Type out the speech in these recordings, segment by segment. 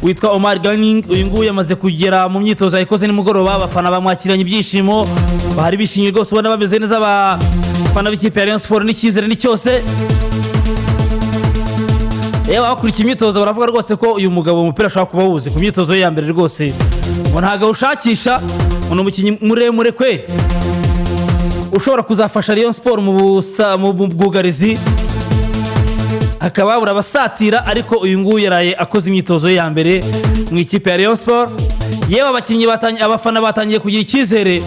witwa Omar Ganning. Uyu nguyu yamaze kugera mu myitozo yayikoze nimugoroba, abafana bamwakiranye ibyishimo, bahari bishimye rwose, ubona bameze neza abafana b'ikipe ya Rayon Sport, n'icyizere ni cyose. Yewe abakurikiye imyitozo baravuga rwose ko uyu mugabo umupira ashobora kuba wuzi ku myitozo ye ya mbere rwose, ngo ntago ushakisha, ngo umukinnyi muremure kwe ushobora kuzafasha Rayon Sport mu bwugarizi, akaba abura abasatira, ariko uyu nguyu yaraye akoze imyitozo ye ya mbere mu ikipe ya Rayon Sport. Yewe abafana batangiye kugira icyizere,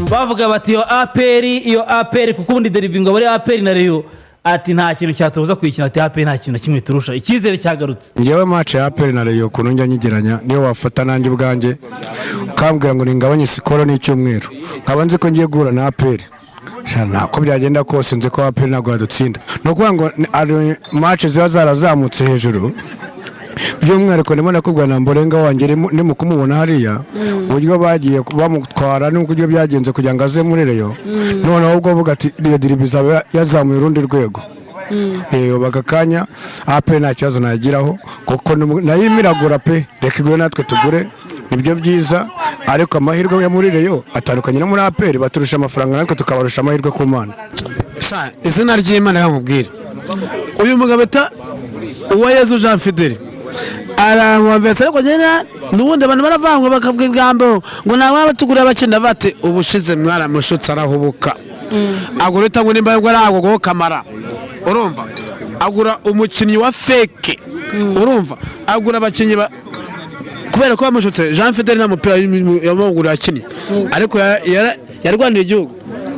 bavuga bati iyo APR kuko ubundi derby ngo bari APR na Rayon, ati nta kintu cyatubuza kuyikina, ati APR nta kintu kimwe turusha, icyizere cyagarutse. Ngewe match ya APR na Rayon kuntu njya nyigeranya, niyo wafata nanjye ubwanjye ukambwira ngo ningabanye sikoro n'icyumweru, nkaba nzi ko ngiye guhura na APR, ko byagenda kose nzi ko APR ntabwo yadutsinda. No kuvuga ngo match ziba zarazamutse hejuru, by'umwihariko ndimo nakubwira na Mborenga wanjye ndimo kumubona hariya uburyo bagiye bamutwara n'uburyo byagenze kugira ngo aze muri Rayon, noneho ubwo avuga ati iyo diribi izaba yazamuye urundi rwego. Bagakanya APR nta kibazo nagiraho kuko nayimiragura pe, reka igure natwe tugure, nibyo byiza, ariko amahirwe yo muri Rayon atandukanye no muri APR, baturusha amafaranga natwe tukabarusha amahirwe ku Mana. Izina ry'Imana yamubwira uyu mugabo ta Uwayezu Jean Fidele aramwabetse, ariko nyine n'ubundi abantu baravangwa bakavuga ibwambo ngo nawe batugura abakina bate, ubushize mwaramushutse arahubuka, agura ngo nimba ngo arago kamara, urumva agura umukinnyi wa fake, urumva agura abakinnyi kubera ko bamushutse. Jean Fidele nta mupira yamugura yakinnye, ariko yarwanira igihugu,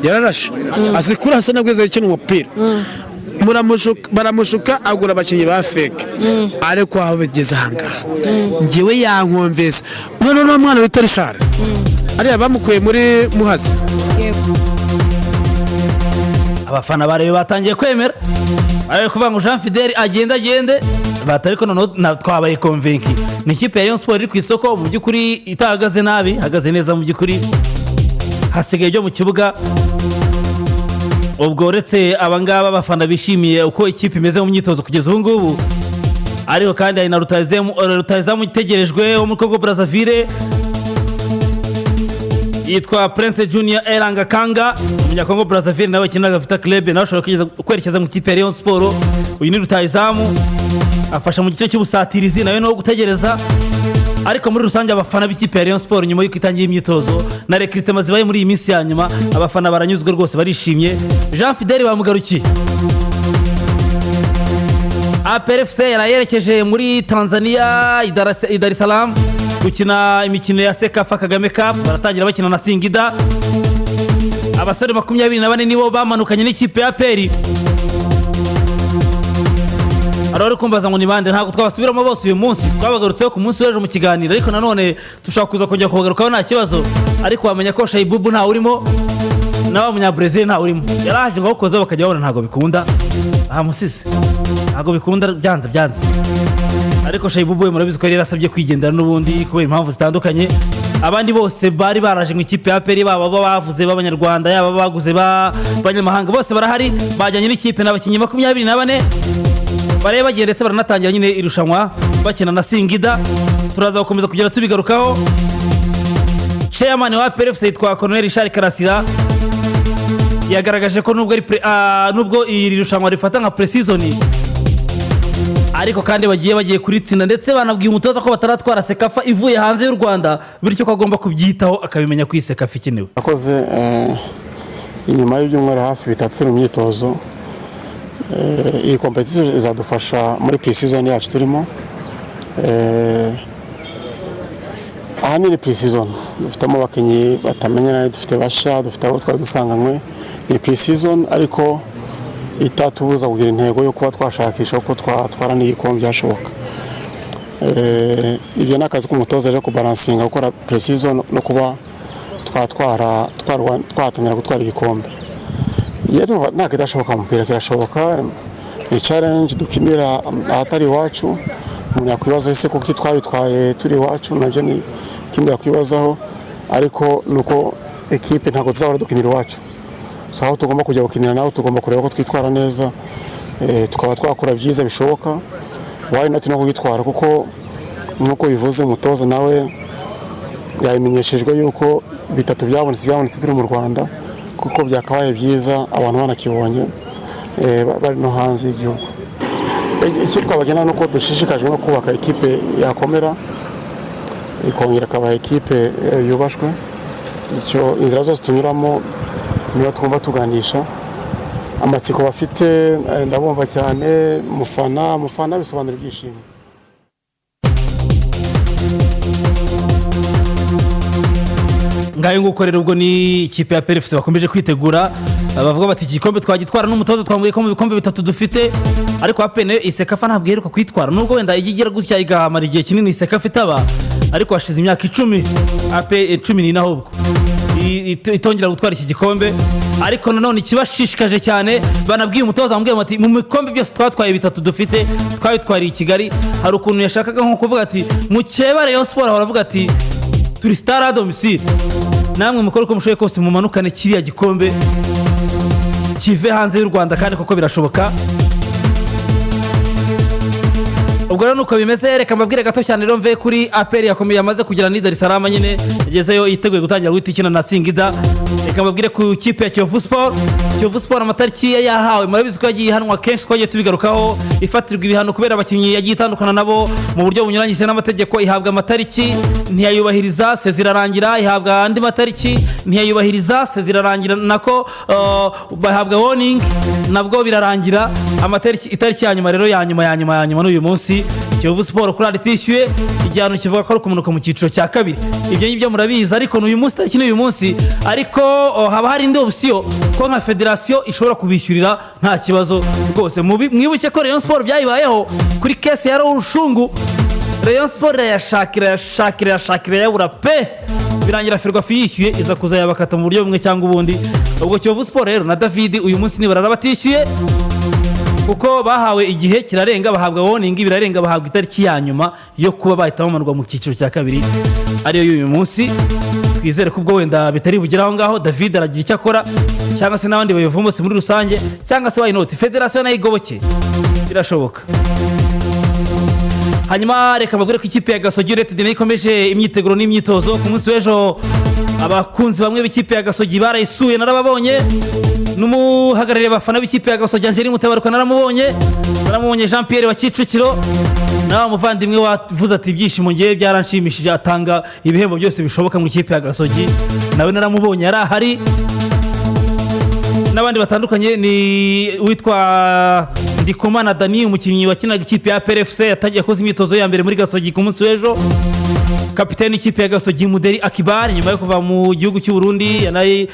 yararashe azikura hasa nabweze yakina umupira, baramushuka agura abakinnyi ba fake, ariko aho bigeze ahangaha ngewe yankomvese. none n'umwana wita Richard ariya bamukuye muri Muhazi. Abafana bare batangiye kwemera, ari kuvuga ngo Jean Fidele agende batari ko none twabaye convinki. Ni ikipe ya Rayon Sport iri ku isoko mu by'ukuri itahagaze nabi, hagaze neza mu by'ukuri, hasigaye byo mu kibuga. Ubwo uretse abangaba abafana bishimiye uko ikipe imeze mu myitozo kugeza ubu ngubu, ariko kandi hari na rutahizamu itegerejwe wo muri Congo Brazzaville yitwa Prince Junior Elanga Kanga, umunyakongo Brazzaville nawe akinaga Vita Club, nawe ashobora kwerekeza mu kipe ya Rayon Sport. Uyu ni rutahizamu afasha mu gice cy'ubusatirizi, nawe no gutegereza. Ariko muri rusange abafana b'ikipe ya Rayon Sport nyuma y'uko itangiye imyitozo na recruitment zibaye muri iyi minsi ya nyuma, abafana baranyuzwe rwose, barishimye. Jean Fidele bamugarukiye. APR FC yarayerekeje muri Tanzania Dar es Salaam gukina imikino ya Sekafa Kagame Cup, baratangira bakina na Singida. Abasore 24 nibo bamanukanye n'ikipe ya APR. Arori kumbaza ngo nibande, ntago twabasubiramo bose uyu munsi, twabagarutseho ku munsi w'ejo mu kiganiro, ariko nanone tushaka kuza kongera kubagarukaho nta kibazo. Ariko wamenya ko Shaibubu nta urimo, nawe munya Brazil nta urimo, yaraje ngo ukoze bakajya babona ntago bikunda, musisi ntago bikunda, byanze. Ariko Shaibubu murabizi ko yari yarasabye kwigendera n'ubundi kubera impamvu zitandukanye. Abandi bose bari baraje mu ikipe ya APR, baba bavuze b'abanyarwanda, yaba baguze b'abanyamahanga, bose barahari, bajyanye n'ikipe n'abakinnyi 24 bare bagiye, ndetse baranatangira nyine irushanwa bakina na Singida. Turaza gukomeza kugera tubigarukaho. Chairman wa APR FC yitwa Colonel Richard Karasira yagaragaje ko nubwo iri rushanwa rifata nka pre-season, ariko kandi bagiye kuritsinda, ndetse banabwiye umutoza ko bataratwara Sekafa ivuye hanze y'u Rwanda, bityo ko agomba kubyitaho akabimenya ko Sekafa ikenewe. Akoze inyuma y'ibyumweru hafi bitatu mu myitozo, iyi competition izadufasha muri pre-season yacu turimo. Ahanini pre-season dufitemo abakinnyi batamenyana, dufite basha, dufite abo twari dusanganywe. Ni pre-season ariko itatubuza kugira intego yo kuba twashakisha uko twatwara n'igikombe byashoboka. Ibyo nakazi k'umutoza rero kubalansinga gukora pre-season no kuba twatangira gutwara igikombe. Yero nta kidashoboka mu mupira, kirashoboka. Ni challenge dukinira ahatari iwacu, umuntu yakwibaza ese kuko twabitwaye turi iwacu, nabyo ni kimwe yakwibazaho, ariko nuko equipe ntago tuzahora dukinira iwacu. Saho tugomba kujya gukinira naho, tugomba kureba ko twitwara neza, tukaba twakora byiza bishoboka. Why not no kugitwara, kuko nk'uko bivuze umutoza nawe yabimenyeshejwe yuko bitatu byabonetse turi mu Rwanda kuko byakabaye byiza abantu banakibonye bari no hanze y'igihugu. Icyo twabagena nuko dushishikajwe no kubaka ekipe yakomera ikongera akaba ekipe yubashwe. Icyo inzira zose tunyuramo niyo twumva tuganisha amatsiko bafite ndabumva cyane mufana bisobanura ibyishimo. ngayo ngukorera ubwo ni ikipe ya PRFC bakomeje kwitegura bavuga bati igikombe twagitwara n'umutozo twambwiye ko mu bikombe bitatu dufite ariko apene Isekafa ntabwo iheruka kwitwara nubwo wenda igigira gutya igahamara igihe kinini Isekafa itaba ariko hashize imyaka 10 ape 10 ni naho ubwo itongera gutwara iki gikombe ariko nanone kibashishikaje cyane banabwiye umutoza ambwiye ati mu bikombe byose twatwaye bitatu dufite twabitwariye i Kigali hari ukuntu yashakaga nko kuvuga ati mukeba Rayon Sport baravuga ati turi star à domicile namwe mukora uko mushoboye kose mumanukane kiriya gikombe kive hanze y'u Rwanda kandi koko birashoboka. ubwo rero nuko bimeze reka mbabwire gato cyane rero mve kuri APR yakomeye yamaze kugira ni Dar es Salaam nyine yagezeyo iteguye gutangira guhita na Singida. Reka mbabwire ku kipe ya Kiyovu Sport amatariki yahawe murabizi ko yagiye hanwa kenshi twagiye tubigarukaho ifatirwa ibihano kubera abakinnyi yagiye itandukana nabo mu buryo bunyuranyije n'amategeko ihabwa amatariki ntiyayubahiriza sezirarangira ihabwa andi matariki ntiyayubahiriza sezirarangira nako bahabwa warning nabwo birarangira amatariki itariki ya nyuma rero ya nyuma n'uyu munsi Kiyovu Sport kuri aritishyuye igihano kivuga ko ari kumanuka mu cyiciro cya kabiri. Ibyo ngibyo murabizi ariko n'uyu munsi tariki n'uyu munsi ariko haba hari indi option ko nka federation ishobora kubishyurira nta kibazo rwose. Mwibuke ko Rayon Sport byayibayeho kuri case ya Rushungu Rayon Sport yashakira yabura pe birangira Ferwafa yishyuye iza kuzayabakata mu buryo bumwe cyangwa ubundi. Ubwo Kiyovu Sport rero na David uyu munsi nibarara batishyuye kuko bahawe igihe kirarenga bahabwa warning birarenga bahabwa itariki ya nyuma yo kuba bahita bamanurwa mu cyiciro cya kabiri ariyo y'uyu munsi. Twizere ko ubwo wenda bitari bugeraho ngaho David aragira icyo akora cyangwa se n'abandi bayovu bose muri rusange cyangwa se why not federation nayo igoboke birashoboka. Hanyuma reka mbabwire ko ikipe ya Gasogi United nayo ikomeje imyiteguro n'imyitozo ku munsi w'ejo abakunzi bamwe b'ikipe ya Gasogi barayisuye narababonye n'umuhagarariye abafana b'ikipe ya Gasogi Angeli Mutabaruka naramubonye Jean Pierre wa Kicukiro nawe muvandimwe wavuze ati ibyishimo ngiye byaranshimishije atanga ibihembo byose bishoboka mu ikipe ya Gasogi nawe naramubonye yari ahari n'abandi batandukanye ni witwa Ndikumana Dani umukinnyi wakinaga ikipe ya PRFC yatangiye koza imyitozo ya mbere muri Gasogi ku munsi w'ejo. Kapiteni ikipe ya Gasogi Muderi Akibar nyuma yo kuva mu gihugu cy'u Burundi yanaye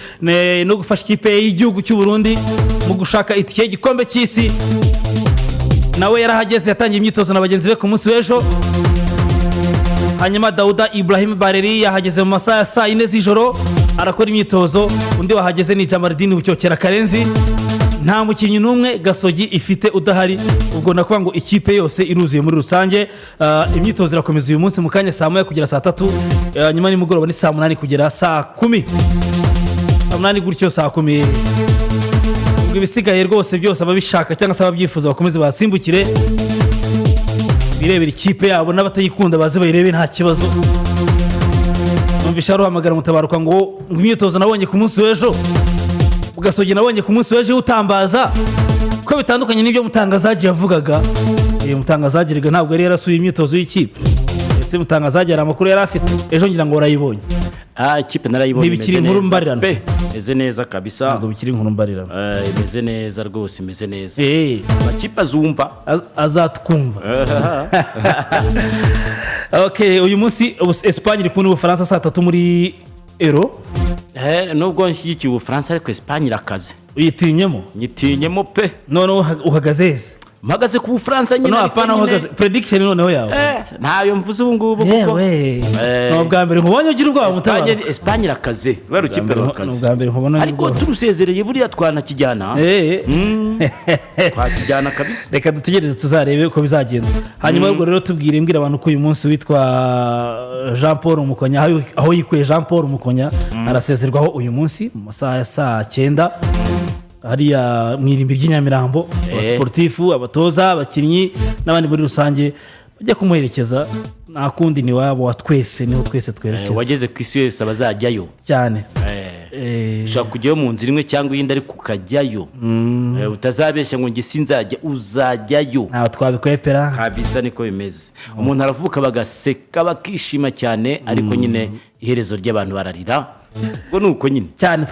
no gufasha ikipe y'igihugu cy'u Burundi mu gushaka itike y'igikombe cy'isi nawe yarahageze yatangiye imyitozo na bagenzi be ku munsi w'ejo. Hanyuma Dauda Ibrahim Bareri yahageze mu masaha ya saa 4 z'ijoro arakora imyitozo. Undi wahageze ni Jamardini Bucyokera Karenzi. Nta mukinnyi n'umwe Gasogi ifite udahari ubwo nakuvuga ngo ikipe yose iruzuye muri rusange. Imyitozo irakomeza uyu munsi mu kanya saa 1 kugera saa 3 nyuma nimugoroba ni saa 8 kugera saa 10 saa 8 gutyo saa 10. Ubwo ibisigaye rwose byose ababishaka cyangwa se ababyifuza bakomeze basimbukire birebera ikipe yabo n'abatayikunda baze bayirebe nta kibazo. Numvisha ruhamagara Mutabaruka ngo imyitozo nabonye ku munsi w'ejo Gasogi nabonye ku munsi w'ejo utambaza ko bitandukanye n'ibyo Mutangazaji yavugaga. Mutangazaji rega ntabwo yari yarasuye imyitozo y'ikipe ese Mutangazaji ari amakuru yari afite ejo ngira ngo urayibonye. Ikipe narayibonye imeze neza pe imeze neza kabisa ntabwo bikiri inkuru mbarirano imeze neza rwose imeze neza amakipe azumva azatwumva. Okay uyu munsi Espagne iri kumwe n'Ubufaransa saa 3 muri Euro. Nubwo nshyigikiye Ubufaransa ariko Espagne irakaze. Uyitinyemo? Nyitinyemo pe. None uhagaze mpagaze ku Bufaransa nyine. No apana uhagaze prediction noneho yawe. Ntayo mvuze ubu ngubu kuko no bwa mbere nkubonye ugira ubwa Mutabaruka. Espagne irakaze bari ukipe irakaze. No bwa mbere nkubona ariko turusezereye buriya twanakijyana. Twakijyana kabisa. Reka dutegereze tuzarebe uko bizagenda. Hanyuma ubwo rero tubwire mbwira abantu ko uyu munsi witwa Jean Paul Mukonya aho yikuye Jean Paul Mukonya arasezerwaho uyu munsi mu masaha ya saa 9 hariya mwirimbi ry'Inyamirambo. Abasportifu abatoza abakinnyi n'abandi muri rusange bajya kumuherekeza nta kundi ni wabo wa twese niho twese twerekeza wageze ku isi yose abazajyayo cyane ushobora kujyayo mu nzira imwe cyangwa iyindi ariko ukajyayo utazabeshya ngo njye sinzajya uzajyayo ntawe twabikwepera kabisa niko bimeze umuntu aravuka bagaseka bakishima cyane ariko nyine iherezo ry'abantu bararira ubwo ni uko nyine cyane